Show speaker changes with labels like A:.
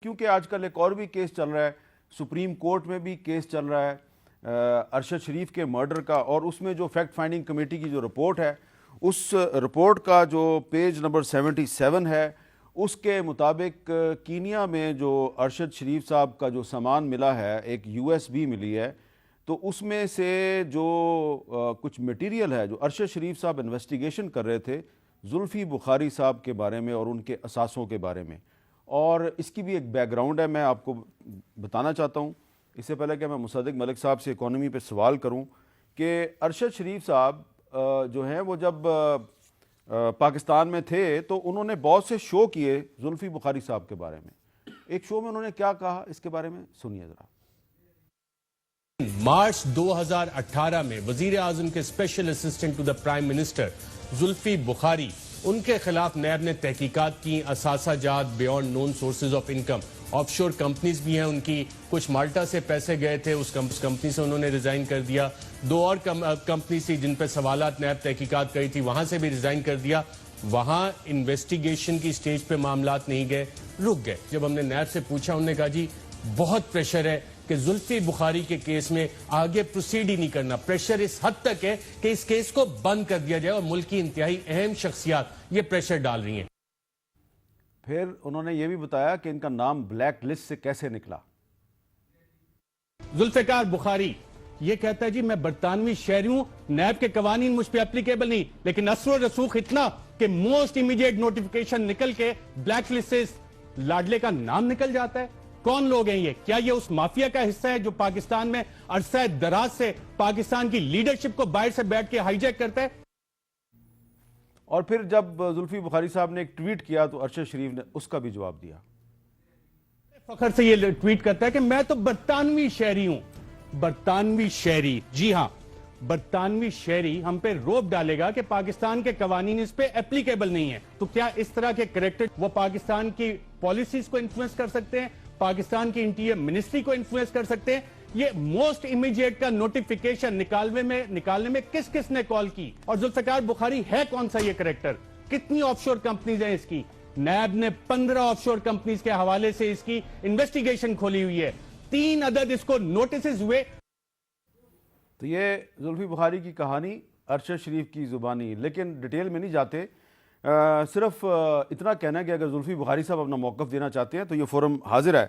A: क्योंकि आजकल एक और भी केस चल रहा है, सुप्रीम कोर्ट में भी केस चल रहा है अरशद शरीफ के मर्डर का, और उसमें जो फैक्ट फाइंडिंग कमेटी की जो रिपोर्ट है, उस रिपोर्ट का जो पेज नंबर 77 है, उसके मुताबिक कीनिया में जो अरशद शरीफ साहब का जो सामान मिला है, एक यूएसबी मिली है, तो उसमें से जो कुछ मटेरियल है जो अरशद शरीफ साहब इन्वेस्टिगेशन कर रहे थे जुल्फ़ी बुखारी साहब के बारे में और उनके असासों के बारे में, और इसकी भी एक बैकग्राउंड है, मैं आपको बताना चाहता हूँ। इससे पहले कि मैं मुसद्दिक मलिक साहब से इकॉनमी पे सवाल करूँ कि अरशद शरीफ साहब जो हैं वो जब पाकिस्तान में थे तो उन्होंने बहुत से शो किए जुल्फ़ी बुखारी साहब के बारे में। एक शो में उन्होंने क्या कहा, इसके बारे में सुनिए ज़रा।
B: मार्च 2018 में वजीर आजम के special assistant to the prime minister Zulfi Bukhari, उनके खिलाफ नैब ने तहकीकात की। असासा जात, beyond known sources of income, offshore companies भी हैं उनकी, कुछ माल्टा से पैसे गए थे, उस कंपनी से उन्होंने रिजाइन कर दिया। दो और कंपनी थी जिन पर सवालात नैब तहकीकात करी थी, वहां से भी रिजाइन कर दिया। वहां इन्वेस्टिगेशन की स्टेज पे मामलात नहीं गए, रुक गए। जब हमने नैब से पूछा, उन्होंने कहा जी बहुत प्रेशर है कि जुल्फी बुखारी के केस में आगे प्रोसीड ही नहीं करना। प्रेशर इस हद तक है कि इस केस को बंद कर दिया जाए, और मुल्क की इंतहाई अहम शख्सियात ये प्रेशर डाल रही हैं।
A: फिर उन्होंने ये भी बताया कि इनका नाम ब्लैक लिस्ट से कैसे निकला।
B: जुल्फिकार बुखारी ये कहता है जी मैं बरतानवी शहरी हूं, नैब के कवानीन मुझ पर एप्लीकेबल नहीं, लेकिन असर और रसूख इतना कि मोस्ट इमीडिएट नोटिफिकेशन निकल के ब्लैक लिस्ट से लाडले का नाम निकल जाता है। कौन लोग हैं ये? क्या ये उस माफिया का हिस्सा है जो पाकिस्तान में अरसा दराज से पाकिस्तान की लीडरशिप को बाहर से बैठ के हाईजैक करता है?
A: और फिर जब जुल्फी बुखारी साहब ने एक ट्वीट किया तो अरशद शरीफ ने उसका भी जवाब दिया।
B: फखर से ये ट्वीट करता है कि मैं तो बरतानवी शहरी हूं। बरतानवी शहरी, जी हां, बरतानवी शहरी हम पे रोप डालेगा कि पाकिस्तान के कवानीन इस पे एप्लीकेबल नहीं है। तो क्या इस तरह के करेक्टर वो पाकिस्तान की पॉलिसीज को इन्फ्लुएंस कर सकते हैं, पाकिस्तान की इंटीरियर मिनिस्ट्री को इन्फ्लुएंस कर सकते हैं? ये मोस्ट इमीडिएट का नोटिफिकेशन निकालने में किस किस ने कॉल की, और जुल्फिकार बुखारी है कौन सा ये करेक्टर? कितनी ऑफशोर कंपनीज हैं इसकी? नैब ने 15 ऑफशोर कंपनीज के हवाले से इसकी इन्वेस्टिगेशन खोली हुई है। 3 अदद इसको नोटिस हुए।
A: तो ये जुल्फी बुखारी की कहानी अरशद शरीफ की जुबानी, लेकिन डिटेल में नहीं जाते। सिर्फ इतना कहना है कि अगर जुल्फी बुखारी साहब अपना मौक़िफ़ देना चाहते हैं तो ये फोरम हाजिर है।